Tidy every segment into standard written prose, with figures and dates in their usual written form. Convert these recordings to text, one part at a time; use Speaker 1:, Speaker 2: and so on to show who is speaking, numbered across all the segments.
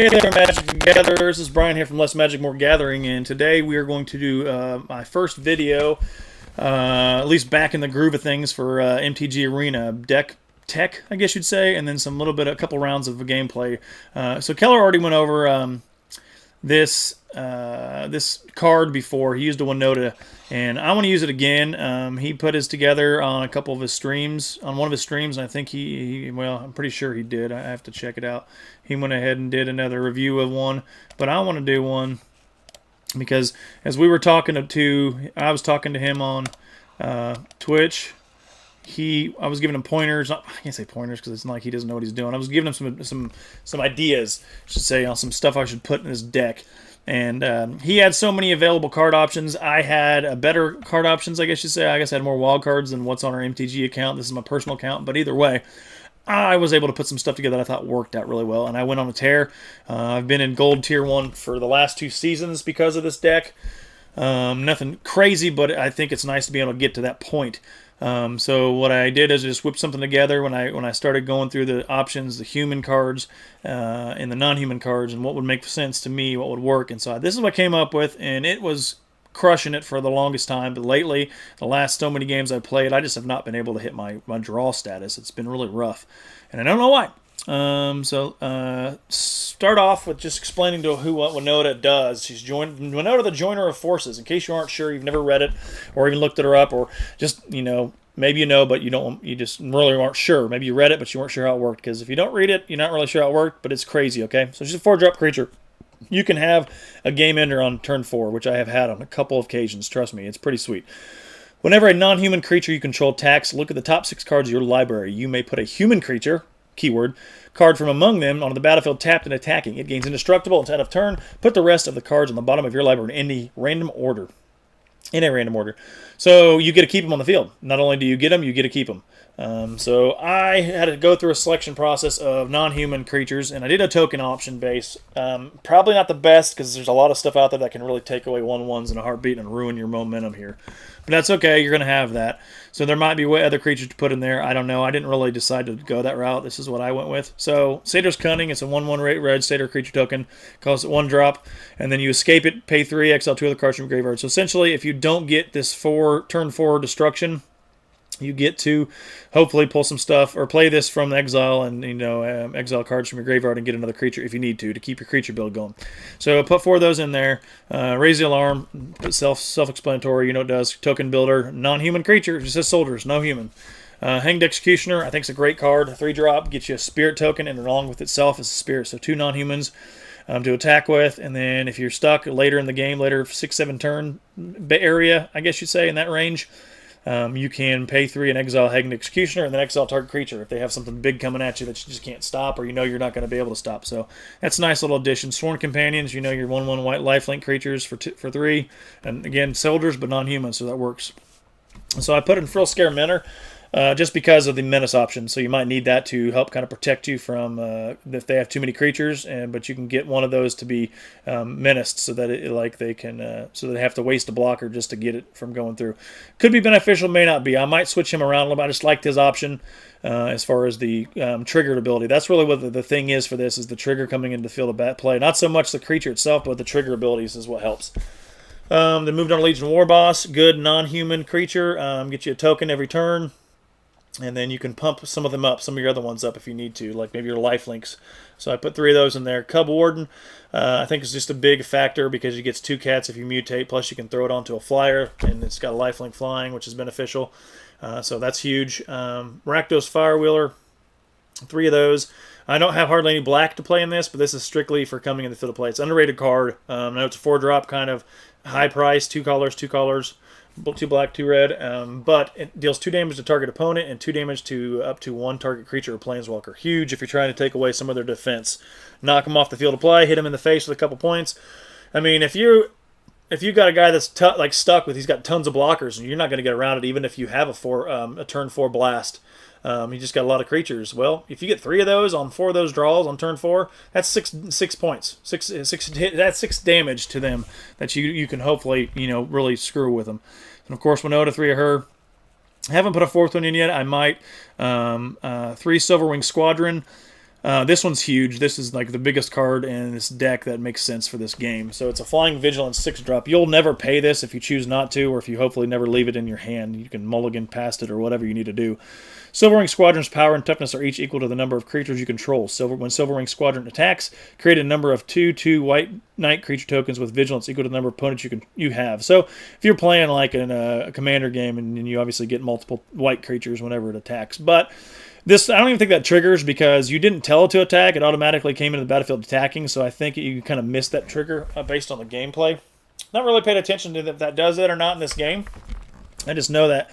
Speaker 1: Hey there, Magic Gatherers. This is Brian here from Less Magic, More Gathering, and today we are going to do my first video, at least back in the groove of things for MTG Arena deck tech, I guess you'd say, and then a couple rounds of gameplay. So Keller already went over this card before. He used a Winota, and I want to use it again. He put his together on a couple of his streams, on one of his streams, and I think well, I'm pretty sure he did. I have to check it out. He went ahead and did another review of one, but I want to do one because as we were talking I was talking to him on Twitch. I was giving him pointers. I can't say pointers because it's not like he doesn't know what he's doing. I was giving him some ideas, I should say, on some stuff I should put in this deck. And he had so many available card options. I had better card options, I guess you'd say. I guess I had more wild cards than what's on our MTG account. This is my personal account. But either way, I was able to put some stuff together that I thought worked out really well. And I went on a tear. I've been in Gold Tier 1 for the last 2 seasons because of this deck. Nothing crazy, but I think it's nice to be able to get to that point. So what I did is I just whipped something together when I started going through the options, the human cards, and the non-human cards, and what would make sense to me, what would work. And so this is what I came up with, and it was crushing it for the longest time. But lately, the last so many games I played, I just have not been able to hit my draw status. It's been really rough, and I don't know why. Start off with just explaining to what Winota does. She's Winota, the Joiner of Forces. In case you aren't sure, you've never read it, or even looked at her up, or just, maybe you know, but you just really aren't sure. Maybe you read it, but you weren't sure how it worked. Because if you don't read it, you're not really sure how it worked, but it's crazy, okay? So she's a 4-drop creature. You can have a game ender on turn 4, which I have had on a couple of occasions. Trust me, it's pretty sweet. Whenever a non-human creature you control attacks, look at the top 6 cards of your library. You may put a human creature, keyword, card from among them onto the battlefield tapped and attacking. It gains indestructible until end of turn. Put the rest of the cards on the bottom of your library in a random order. So you get to keep them on the field. Not only do you get them, you get to keep them. So I had to go through a selection process of non-human creatures, and I did a token option base. Probably not the best because there's a lot of stuff out there that can really take away 1/1s in a heartbeat and ruin your momentum here. But that's okay. You're going to have that. So there might be other creatures to put in there. I don't know. I didn't really decide to go that route. This is what I went with. So Satyr's Cunning. It's a 1/1 red Satyr creature token. Costs it 1 drop. And then you escape it, pay 3, exile 2 of the cards from your graveyard. So essentially, if you don't get this turn 4 destruction, you get to hopefully pull some stuff or play this from exile and exile cards from your graveyard and get another creature if you need to keep your creature build going. So put 4 of those in there. Raise the alarm. Self-explanatory. You know what it does. Token builder. Non-human creature. It just says soldiers. No human. Hanged Executioner. I think it's a great card. 3-drop. Gets you a spirit token, and along with itself is a spirit. So 2 non-humans to attack with. And then if you're stuck later in the game, later 6-7 turn area, I guess you'd say, in that range, you can pay 3 and exile Hanged Executioner and then exile target creature if they have something big coming at you that you just can't stop, or you're not going to be able to stop. So that's a nice little addition. Sworn Companions, your 1/1 white lifelink creatures for 3. And again, soldiers but non-human, so that works. So I put in Frill Scare Mentor. Just because of the menace option, so you might need that to help kind of protect you from if they have too many creatures. But you can get one of those to be menaced, so that so they have to waste a blocker just to get it from going through. Could be beneficial, may not be. I might switch him around a little bit. I just liked his option as far as the triggered ability. That's really what the thing is for this: is the trigger coming into the field of bat play. Not so much the creature itself, but the trigger abilities is what helps. Then moved on to Legion War Boss. Good non-human creature. Get you a token every turn. And then you can pump some of them up, some of your other ones up if you need to, like maybe your life links. So I put 3 of those in there. Cub Warden, I think is just a big factor because you get 2 cats if you mutate, plus you can throw it onto a flyer, and it's got a lifelink flying, which is beneficial. So that's huge. Rakdos Firewheeler, 3 of those. I don't have hardly any black to play in this, but this is strictly for coming in the field of play. It's an underrated card. I know it's a 4-drop, kind of high price, 2 colors, 2 black, 2 red, but it deals 2 damage to target opponent and 2 damage to up to 1 target creature or planeswalker. Huge if you're trying to take away some of their defense. Knock them off the field of play, hit them in the face with a couple points. I mean, if you got a guy that's stuck with, he's got tons of blockers, and you're not going to get around it even if you have a turn 4 blast. You just got a lot of creatures. Well, if you get 3 of those on 4 of those draws on turn 4, that's 6 points. That's 6 damage to them that you can hopefully really screw with them. And of course, Winota, 3 of her. I haven't put a 4th one in yet. I might. 3 Silverwing Squadron. This one's huge. This is like the biggest card in this deck that makes sense for this game. So it's a Flying Vigilance 6-drop. You'll never pay this if you choose not to, or if you hopefully never leave it in your hand. You can mulligan past it or whatever you need to do. Silverwing Squadron's power and toughness are each equal to the number of creatures you control. When Silverwing Squadron attacks, create a number of 2/2 white knight creature tokens with vigilance equal to the number of opponents you have. So if you're playing like in a commander game, and you obviously get multiple white creatures whenever it attacks, but this, I don't even think that triggers because you didn't tell it to attack. It automatically came into the battlefield attacking, so I think you kind of missed that trigger based on the gameplay. Not really paid attention to if that does it or not in this game. I just know that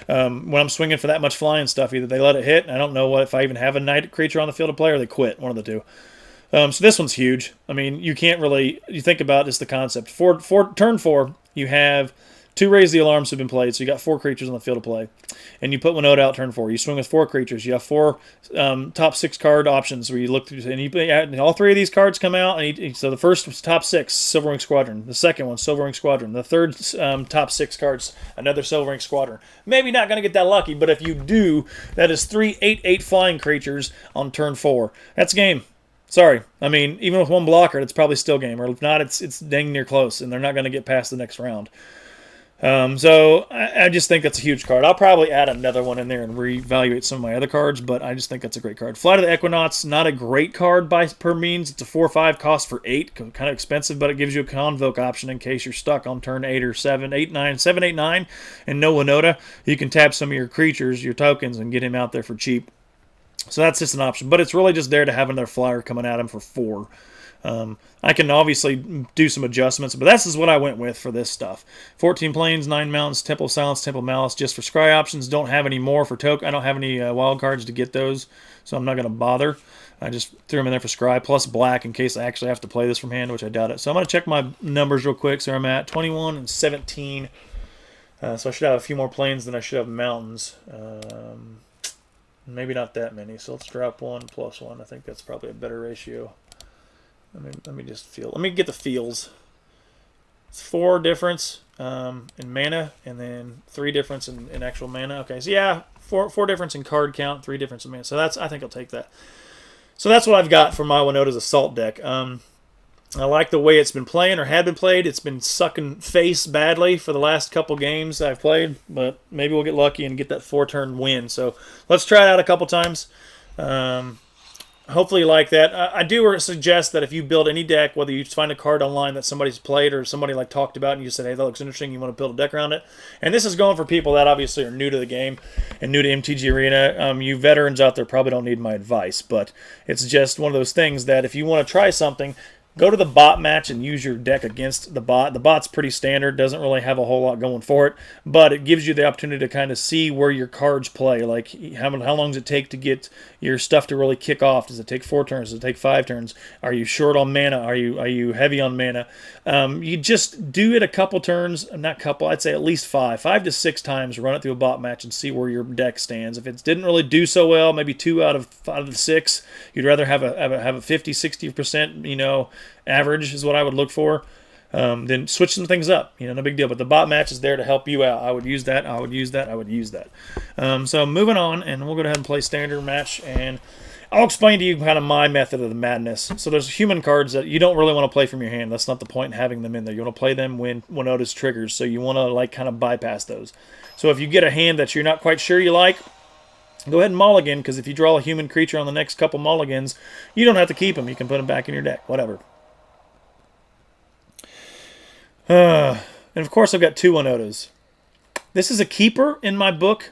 Speaker 1: when I'm swinging for that much flying stuff, either they let it hit, and I don't know if I even have a knight creature on the field of play, or they quit, one of the two. So this one's huge. I mean, you can't really, you think about just the concept. Turn 4, you have 2 Raise the Alarms have been played, so you got 4 creatures on the field of play. And you put Winota out turn 4. You swing with 4 creatures. You have 4 top 6 card options where you look through, and all 3 of these cards come out. So the first was top 6, Silverwing Squadron. The second one, Silverwing Squadron. The third top 6 cards, another Silverwing Squadron. Maybe not going to get that lucky, but if you do, that is 3 8/8 flying creatures on turn 4. That's game. Sorry. I mean, even with one blocker, it's probably still game. Or if not, it's dang near close, and they're not going to get past the next round. So I just think that's a huge card. I'll probably add another one in there and reevaluate some of my other cards, but I just think that's a great card. Flight of the Equinauts, not a great card per means. It's a 4/5 cost for 8, kind of expensive, but it gives you a Convoke option in case you're stuck on turn 8 or 7, 8, 9, 7, 8, 9, and no Winota. You can tap some of your creatures, your tokens, and get him out there for cheap. So that's just an option, but it's really just there to have another flyer coming at him for 4. I can obviously do some adjustments, but this is what I went with for this stuff. 14 planes, 9 mountains, Temple of Silence, Temple of Malice, just for scry options. Don't have any more for token. I don't have any wild cards to get those, so I'm not going to bother. I just threw them in there for scry, plus black in case I actually have to play this from hand, which I doubt it. So I'm going to check my numbers real quick. So I'm at 21 and 17. So I should have a few more planes than I should have mountains. Maybe not that many. So let's drop 1 plus 1. I think that's probably a better ratio. Let me just feel. Let me get the feels. It's 4 difference in mana, and then 3 difference in actual mana. Okay, so yeah, 4 difference in card count, 3 difference in mana. So that's, I think I'll take that. So that's what I've got for my Winota's Assault deck. I like the way it's been playing, or had been played. It's been sucking face badly for the last couple games I've played, but maybe we'll get lucky and get that 4-turn win. So let's try it out a couple times. Hopefully you like that. I do suggest that if you build any deck, whether you find a card online that somebody's played or somebody like talked about and you said, hey, that looks interesting, you want to build a deck around it. And this is going for people that obviously are new to the game and new to MTG Arena. You veterans out there probably don't need my advice, but it's just one of those things that if you want to try something, go to the bot match and use your deck against the bot. The bot's pretty standard, doesn't really have a whole lot going for it, but it gives you the opportunity to kind of see where your cards play. Like, how long does it take to get your stuff to really kick off? Does it take 4 turns? Does it take 5 turns? Are you short on mana? Are you heavy on mana? You just do it a couple turns, not couple, I'd say at least 5 to 6 times, run it through a bot match and see where your deck stands. If it didn't really do so well, maybe 2 out of the 6, you'd rather have a 50, 60%, average is what I would look for. Then switch some things up. No big deal. But the bot match is there to help you out. I would use that. I would use that. So moving on, and we'll go ahead and play standard match, and I'll explain to you kind of my method of the madness. So there's human cards that you don't really want to play from your hand. That's not the point in having them in there. You want to play them when Winota's triggers. So you want to kind of bypass those. So if you get a hand that you're not quite sure you like, go ahead and mulligan, because if you draw a human creature on the next couple mulligans, you don't have to keep them. You can put them back in your deck. Whatever. And of course I've got 2 Winotas. This is a keeper in my book.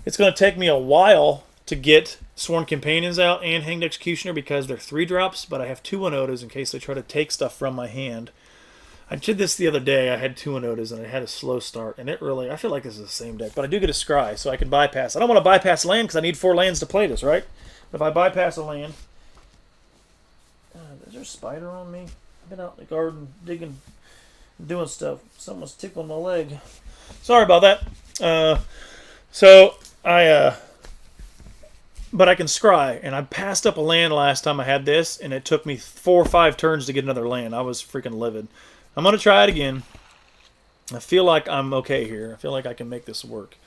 Speaker 1: It's going to take me a while to get Sworn Companions out and Hanged Executioner because they're 3-drops, but I have 2 Winotas in case they try to take stuff from my hand. I did this the other day. I had 2 Winotas and I had a slow start, and I feel like this is the same deck, but I do get a scry, so I can bypass. I don't want to bypass land because I need 4 lands to play this, right? But if I bypass a land... is there a spider on me? I've been out in the garden digging... doing stuff. Someone's tickling my leg. Sorry about that. But I can scry, and I passed up a land last time I had this, and it took me 4 or 5 turns to get another land. I was freaking livid. I'm going to try it again. I feel like I'm okay here. I feel like I can make this work.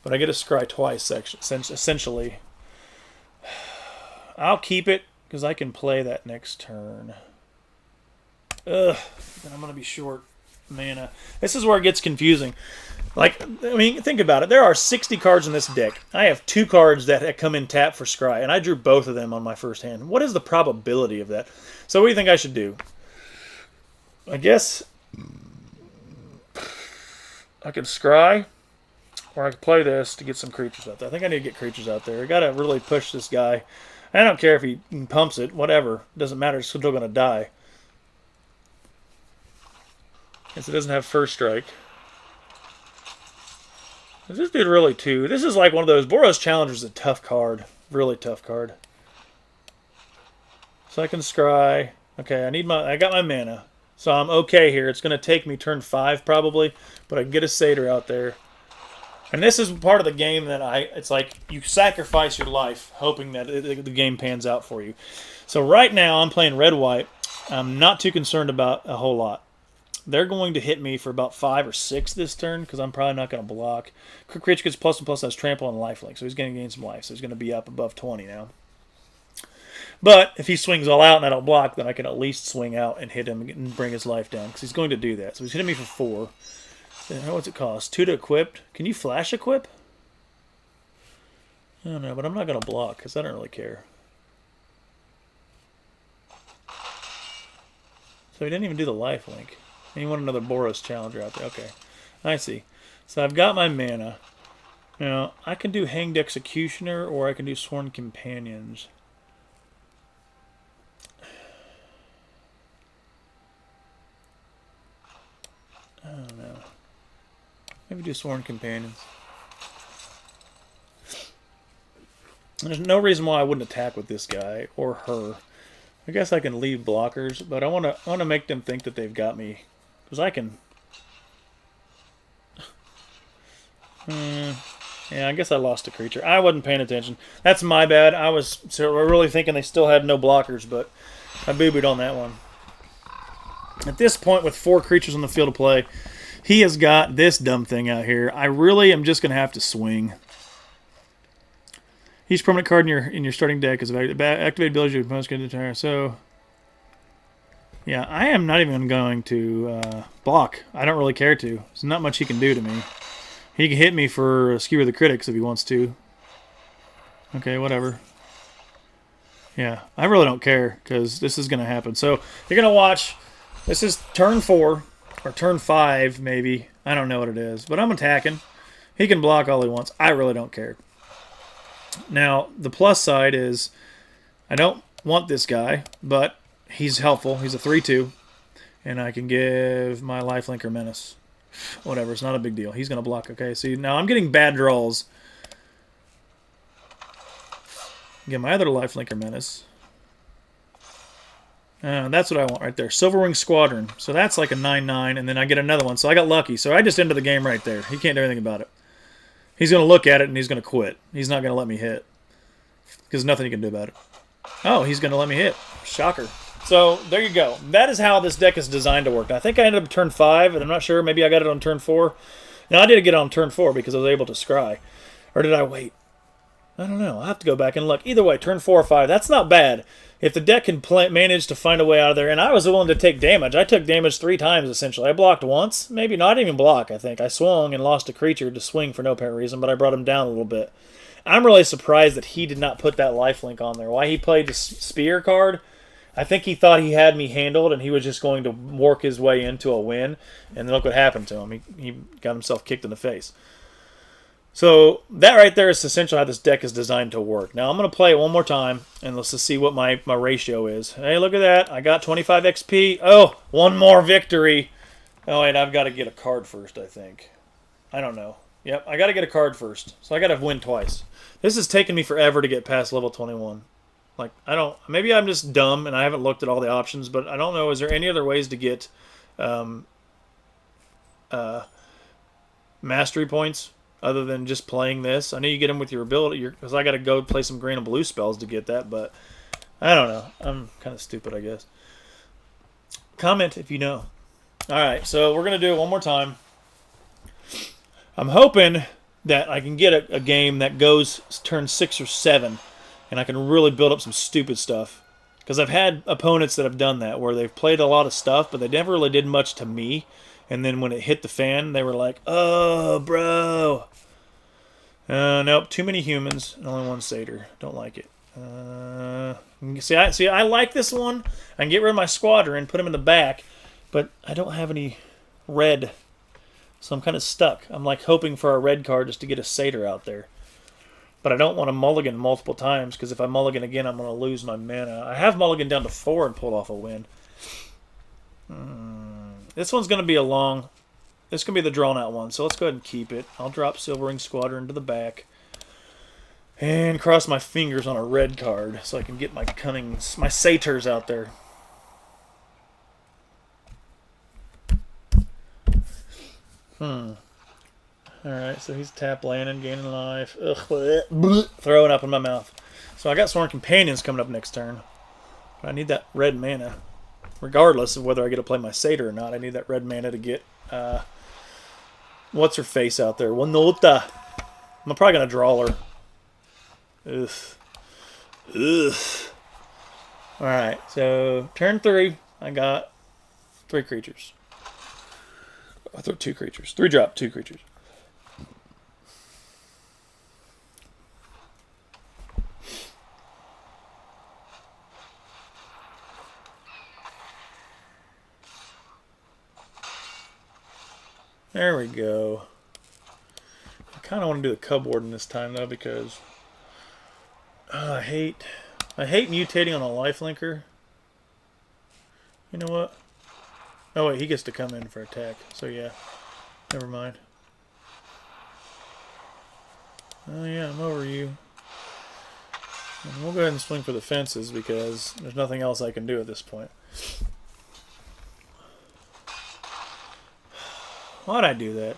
Speaker 1: But I get a scry twice, essentially. I'll keep it because I can play that next turn. Ugh, then I'm going to be short mana. This is where it gets confusing. Like, I mean, think about it. There are 60 cards in this deck. I have 2 cards that come in tap for scry, and I drew both of them on my first hand. What is the probability of that? So what do you think I should do? I guess I could scry, or I could play this to get some creatures out there. I think I need to get creatures out there. I got to really push this guy. I don't care if he pumps it, whatever. It doesn't matter. It's still going to die. Since it doesn't have first strike. Is this dude really too? This is like one of those. Boros Challenger is a tough card. Really tough card. So I can scry. Okay, I got my mana. So I'm okay here. It's going to take me turn 5 probably. But I can get a Satyr out there. And this is part of the game that it's like you sacrifice your life hoping that the game pans out for you. So right now I'm playing red-white. I'm not too concerned about a whole lot. They're going to hit me for about 5 or 6 this turn because I'm probably not going to block. Quick creature gets plus and plus has trample and lifelink, so he's going to gain some life. So he's going to be up above 20 now. But if he swings all out and I don't block, then I can at least swing out and hit him and bring his life down because he's going to do that. So he's hitting me for 4. Then what's it cost? 2 to equip. Can you flash equip? I don't know, but I'm not going to block because I don't really care. So he didn't even do the lifelink. And you want another Boros Challenger out there. Okay, I see. So I've got my mana. Now, I can do Hanged Executioner or I can do Sworn Companions. I don't know. Maybe do Sworn Companions. There's no reason why I wouldn't attack with this guy or her. I guess I can leave blockers, but I want to make them think that they've got me. Because I can... yeah, I guess I lost a creature. I wasn't paying attention. That's my bad. I was really thinking they still had no blockers, but I boo-booed on that one. At this point, with 4 creatures on the field of play, he has got this dumb thing out here. I really am just going to have to swing. Each permanent card in your starting deck is activated ability to most good entire. So... yeah, I am not even going to block. I don't really care to. There's not much he can do to me. He can hit me for Skewer the Critics if he wants to. Okay, whatever. Yeah, I really don't care because this is going to happen. So you're going to watch. This is turn 4 or turn 5 maybe. I don't know what it is, but I'm attacking. He can block all he wants. I really don't care. Now, the plus side is I don't want this guy, but... he's helpful. He's a 3/2. And I can give my lifelink or menace. Whatever. It's not a big deal. He's going to block. Okay, see, now I'm getting bad draws. Get my other lifelink or menace. That's what I want right there. Silverwing Squadron. So that's like a 9/9. And then I get another one. So I got lucky. So I just ended the game right there. He can't do anything about it. He's going to look at it and he's going to quit. He's not going to let me hit. Because nothing he can do about it. Oh, he's going to let me hit. Shocker. So, there you go. That is how this deck is designed to work. Now, I think I ended up turn 5, and I'm not sure. Maybe I got it on turn 4. Now, I did get it on turn 4 because I was able to scry. Or did I wait? I don't know. I'll have to go back and look. Either way, turn 4 or 5, that's not bad. If the deck can manage to find a way out of there, and I was willing to take damage. I took damage 3 times, essentially. I blocked once. Maybe not even block, I think. I swung and lost a creature to swing for no apparent reason, but I brought him down a little bit. I'm really surprised that he did not put that lifelink on there. Why he played the Spear card... I think he thought he had me handled and he was just going to work his way into a win. And then look what happened to him. He got himself kicked in the face. So that right there is essentially how this deck is designed to work. Now I'm going to play it one more time and let's just see what my ratio is. Hey, look at that. I got 25 XP. Oh, one more victory. Oh, wait, I've got to get a card first, I think. I don't know. Yep, I got to get a card first. So I got to win twice. This has taken me forever to get past level 21. Like, maybe I'm just dumb and I haven't looked at all the options, but I don't know. Is there any other ways to get mastery points other than just playing this? I know you get them with your ability, because I got to go play some green and blue spells to get that, but I don't know. I'm kind of stupid, I guess. Comment if you know. All right, so we're going to do it one more time. I'm hoping that I can get a game that goes turn 6 or 7. and I can really build up some stupid stuff. Because I've had opponents that have done that, where they've played a lot of stuff, but they never really did much to me. And then when it hit the fan, they were like, oh, bro. Nope, too many humans, and only one satyr. Don't like it. I like this one. I can get rid of my squadron, put him in the back, but I don't have any red, so I'm kind of stuck. I'm like hoping for a red card just to get a satyr out there. But I don't want to mulligan multiple times, because if I mulligan again, I'm going to lose my mana. I have mulligan down to 4 and pulled off a win. This one's going to be a long... This is going to be the drawn-out one, so let's go ahead and keep it. I'll drop Silvering Squadron to the back. And cross my fingers on a red card, so I can get my my satyrs out there. Alright, so he's tap landing, gaining life. Ugh, bleh, throwing up in my mouth. So I got Sworn Companions coming up next turn. But I need that red mana. Regardless of whether I get to play my satyr or not, I need that red mana to get... what's her face out there? Winota. I'm probably going to draw her. Ugh. Ugh. Alright, so turn 3, I got 3 creatures. I throw 2 creatures. 3 drop, 2 creatures. There we go. I kind of want to do the Cub Warden this time, though, because I hate mutating on a lifelinker. You know what? Oh, wait, he gets to come in for attack. So, yeah. Never mind. Oh, yeah, I'm over you. And we'll go ahead and swing for the fences, because there's nothing else I can do at this point. Why'd I do that?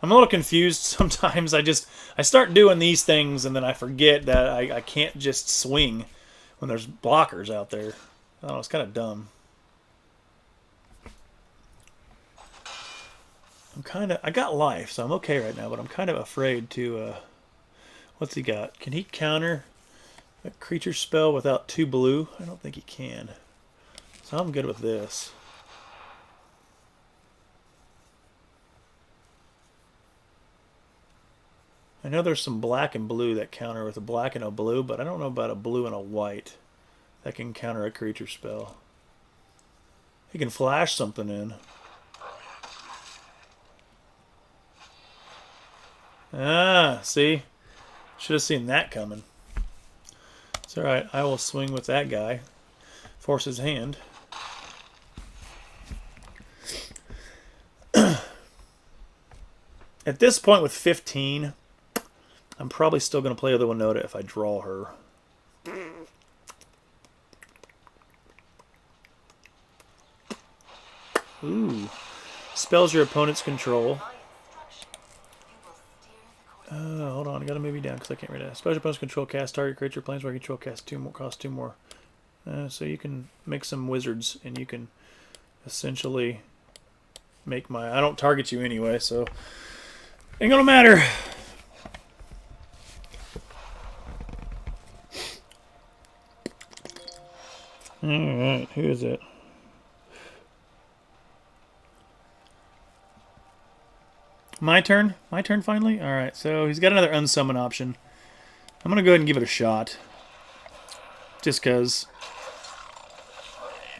Speaker 1: I'm a little confused sometimes. I start doing these things and then I forget that I can't just swing when there's blockers out there. I don't know, it's kind of dumb. I got life, so I'm okay right now, but I'm kind of afraid to, what's he got? Can he counter a creature spell without 2 blue? I don't think he can. So I'm good with this. I know there's some black and blue that counter with a black and a blue, but I don't know about a blue and a white that can counter a creature spell. He can flash something in. Ah, see? Should have seen that coming. It's alright, I will swing with that guy. Force his hand. At this point with 15, I'm probably still going to play with the Winota if I draw her. Ooh. Spells your opponent's control. Hold on, I gotta move you down because I can't read that. Spells your opponent's control, cast target creature, planeswalker control, cast 2 more, cost 2 more. So you can make some wizards and you can essentially make my... I don't target you anyway, so ain't gonna matter. Alright, who is it? My turn? My turn finally? Alright, so he's got another unsummon option. I'm gonna go ahead and give it a shot. Just because.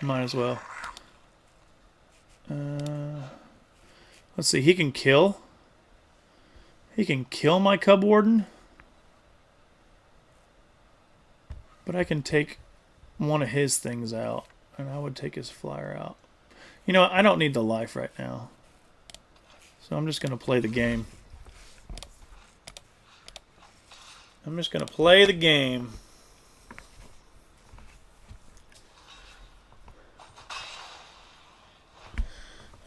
Speaker 1: Might as well. Let's see, he can kill. He can kill my Cub Warden. But I can take one of his things out. And I would take his flyer out. You know, I don't need the life right now. So I'm just going to play the game. I'm just going to play the game.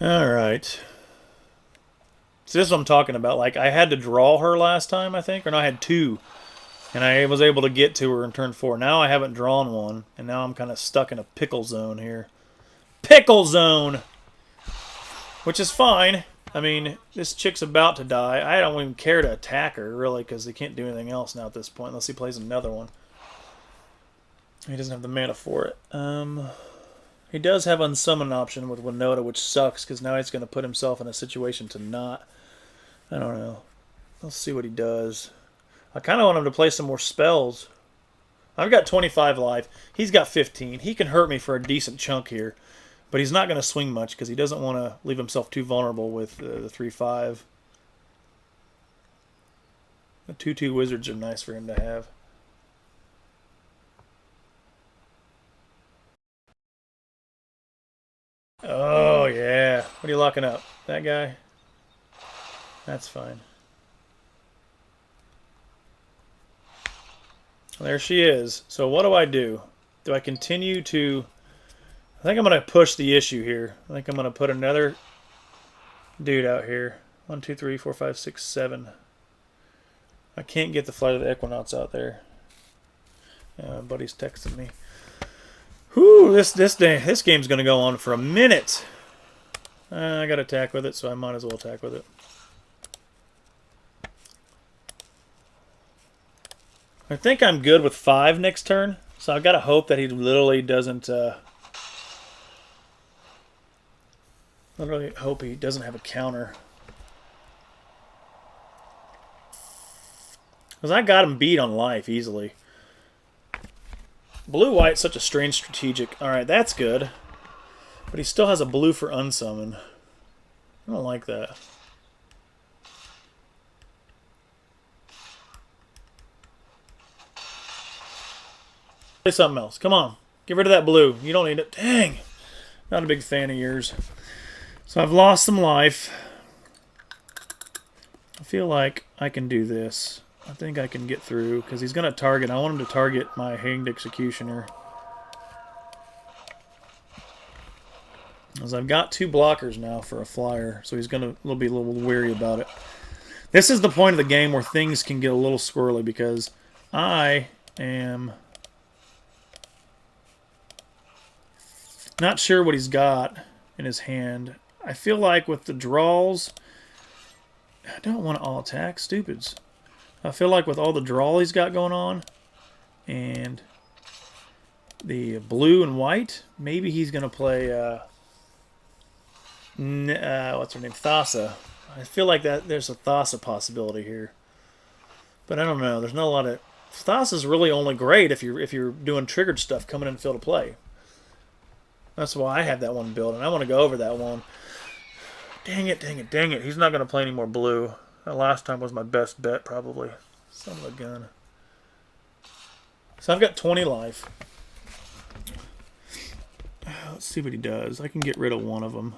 Speaker 1: Alright. So this is what I'm talking about. Like, I had to draw her last time, I think. Or no, I had 2. And I was able to get to her in turn 4. Now I haven't drawn one. And now I'm kind of stuck in a pickle zone here. Pickle zone! Which is fine. I mean, this chick's about to die. I don't even care to attack her, really, because they can't do anything else now at this point, unless he plays another one. He doesn't have the mana for it. He does have unsummon option with Winota, which sucks, because now he's going to put himself in a situation to not... I don't know. Let's see what he does. I kind of want him to play some more spells. I've got 25 life. He's got 15. He can hurt me for a decent chunk here. But he's not going to swing much because he doesn't want to leave himself too vulnerable with the 3/5. The 2/2 wizards are nice for him to have. Oh, yeah. What are you locking up? That guy? That's fine. There she is. So what do I do? Do I continue to... I think I'm going to push the issue here. I think I'm going to put another dude out here. 1, 2, 3, 4, 5, 6, 7. I can't get the Flight of the Equinaughts out there. Buddy's texting me. Whew, this game's going to go on for a minute. I got to attack with it, so I might as well attack with it. I think I'm good with 5 next turn, so I've got to hope that he literally doesn't... literally hope he doesn't have a counter. Because I got him beat on life easily. Blue-white's such a strange strategic. Alright, that's good. But he still has a blue for unsummon. I don't like that. Play something else. Come on. Get rid of that blue. You don't need it. Dang. Not a big fan of yours. So I've lost some life. I feel like I can do this. I think I can get through because he's going to target. I want him to target my Hanged Executioner. As I've got 2 blockers now for a flyer, so he's going to be a little weary about it. This is the point of the game where things can get a little squirrely because I am not sure what he's got in his hand. I feel like with the draws, I don't want to all attack. Stupids. I feel like with all the draw he's got going on, and the blue and white, maybe he's going to play, what's her name? Thassa. I feel like that there's a Thassa possibility here. But I don't know. There's not a lot of... Thassa's really only great if you're doing triggered stuff coming in field of play. That's why I have that one built, and I want to go over that one. Dang it, dang it, dang it. He's not going to play any more blue. That last time was my best bet, probably. Son of a gun. So I've got 20 life. Let's see what he does. I can get rid of one of them.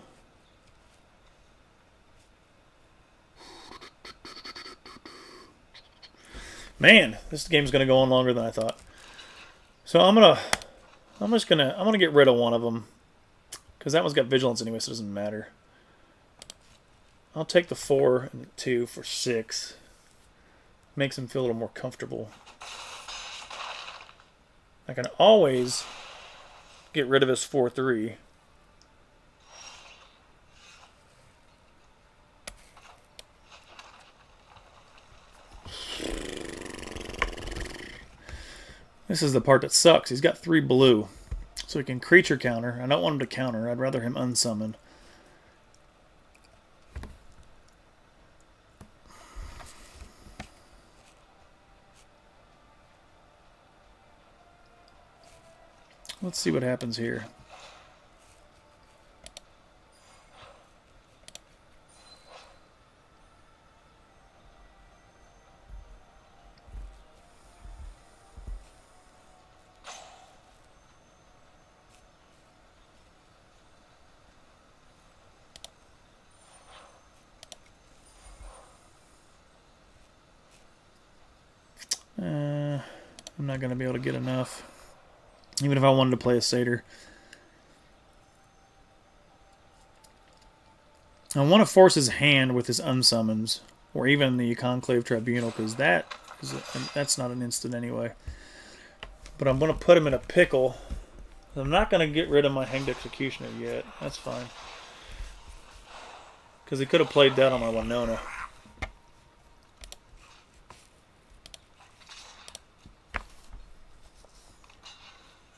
Speaker 1: Man, this game's going to go on longer than I thought. So I'm gonna get rid of one of them because that one's got vigilance anyway, so it doesn't matter. I'll take the 4 and the 2 for 6. Makes him feel a little more comfortable. I can always get rid of his 4/3. This is the part that sucks. He's got 3 blue. So he can creature counter. I don't want him to counter. I'd rather him unsummon. Let's see what happens here. I'm not going to be able to get enough. Even if I wanted to play a satyr. I want to force his hand with his unsummons. Or even the Conclave Tribunal, because that's not an instant anyway. But I'm going to put him in a pickle. I'm not going to get rid of my Hanged Executioner yet. That's fine. Because he could have played that on my Winota.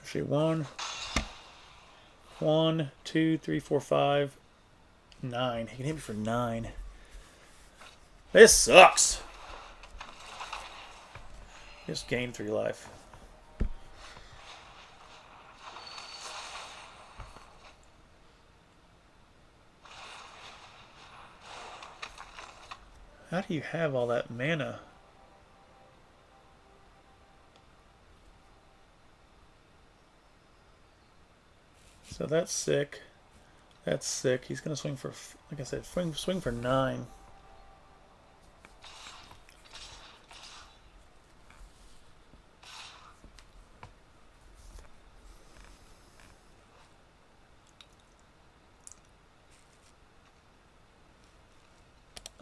Speaker 1: Actually, 1, 2, 3, 4, 5, 9. He can hit me for 9. This sucks. Just gained 3 life. How do you have all that mana? So that's sick. That's sick. He's going to swing for, like I said, swing for 9.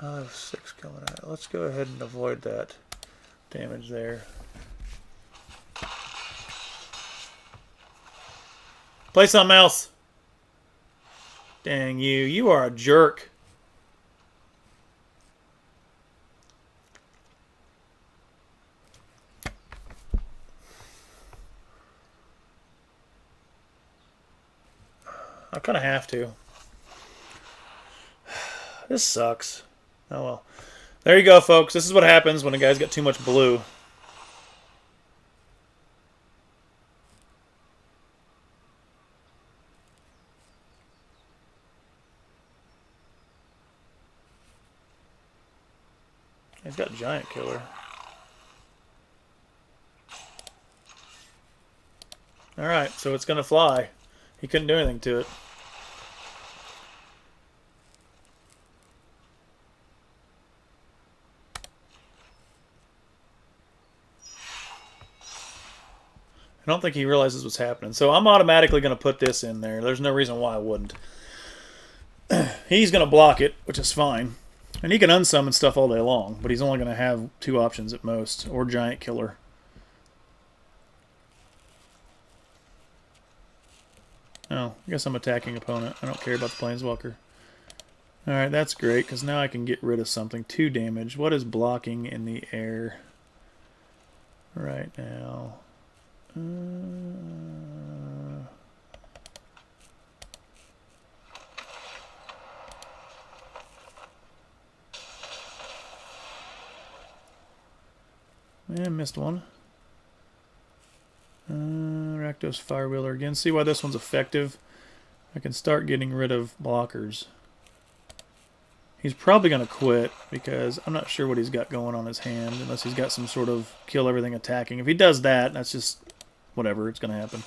Speaker 1: I have 6 coming out. Let's go ahead and avoid that damage there. Play something else. Dang you. You are a jerk. I kind of have to. This sucks. Oh well. There you go, folks. This is what happens when a guy's got too much blue. He's got Giant Killer. Alright, so it's going to fly. He couldn't do anything to it. I don't think he realizes what's happening. So I'm automatically going to put this in there. There's no reason why I wouldn't. He's going to block it, which is fine. And he can unsummon stuff all day long, but he's only going to have 2 options at most, or Giant Killer. Oh, I guess I'm attacking opponent. I don't care about the Planeswalker. Alright, that's great, because now I can get rid of something. 2 damage. What is blocking in the air right now? Missed one. Rakdos Firewheeler again. See why this one's effective? I can start getting rid of blockers. He's probably going to quit because I'm not sure what he's got going on his hand unless he's got some sort of kill everything attacking. If he does that, that's just whatever. It's going to happen.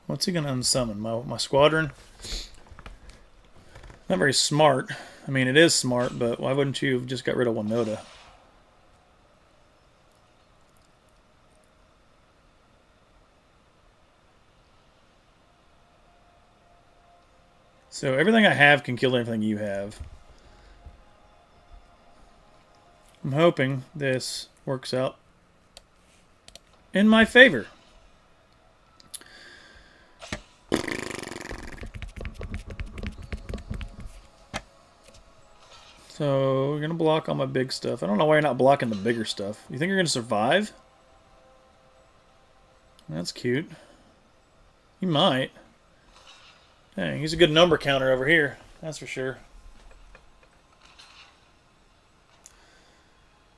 Speaker 1: What's he going to unsummon? My squadron? Not very smart. I mean, it is smart, but why wouldn't you have just got rid of Winota? So everything I have can kill everything you have. I'm hoping this works out in my favor. So we're going to block all my big stuff. I don't know why you're not blocking the bigger stuff. You think you're going to survive? That's cute. He might. Dang, he's a good number counter over here. That's for sure.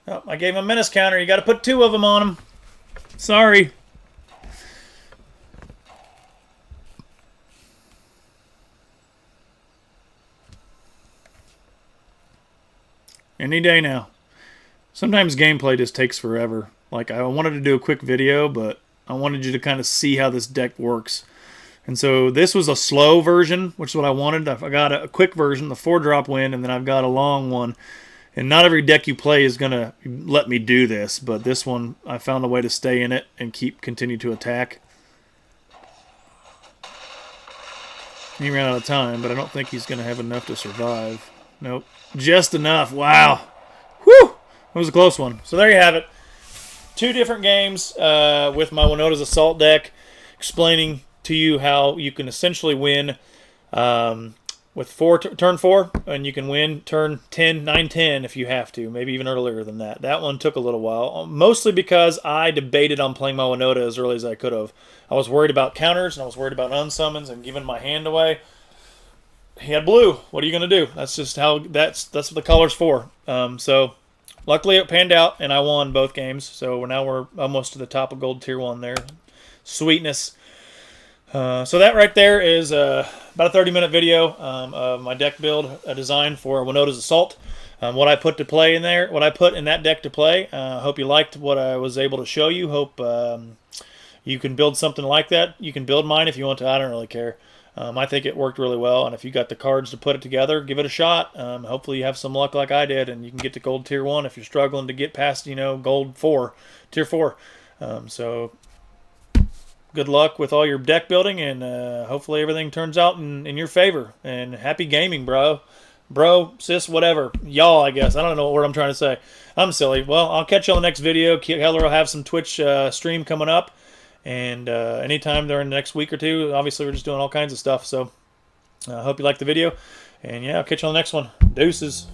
Speaker 1: Oh, I gave him a menace counter. You got to put 2 of them on him. Sorry. Any day now. Sometimes gameplay just takes forever. Like, I wanted to do a quick video, but I wanted you to kind of see how this deck works. And so this was a slow version, which is what I wanted. I got a quick version, the 4-drop win, and then I've got a long one. And not every deck you play is going to let me do this, but this one, I found a way to stay in it and continue to attack. He ran out of time, but I don't think he's going to have enough to survive. Nope. Just enough. Wow. Whew! That was a close one. So there you have it. 2 different games with my Winota's Assault deck, explaining to you how you can essentially win with turn 4, and you can win turn 10, 9, 10 if you have to, maybe even earlier than that. That one took a little while, mostly because I debated on playing my Winota as early as I could have. I was worried about counters, and I was worried about unsummons and giving my hand away. He had blue. What are you going to do? That's just how that's what the color's for. So luckily it panned out, and I won both games. So now we're almost to the top of gold tier 1 there. Sweetness. So that right there is about a 30-minute video of my deck build, a design for Winota's Assault. What I put to play in there, what I put in that deck to play. Hope you liked what I was able to show you. Hope you can build something like that. You can build mine if you want to. I don't really care. I think it worked really well, and if you got the cards to put it together, give it a shot. Hopefully you have some luck like I did, and you can get to gold tier 1 if you're struggling to get past, gold 4, tier 4. So good luck with all your deck building, and hopefully everything turns out in your favor. And happy gaming, bro, sis, whatever, y'all. I guess I don't know what I'm trying to say. I'm silly. Well, I'll catch you on the next video. Keller will have some Twitch stream coming up. And anytime during the next week or 2, obviously we're just doing all kinds of stuff. So I hope you liked the video. And yeah, I'll catch you on the next one. Deuces.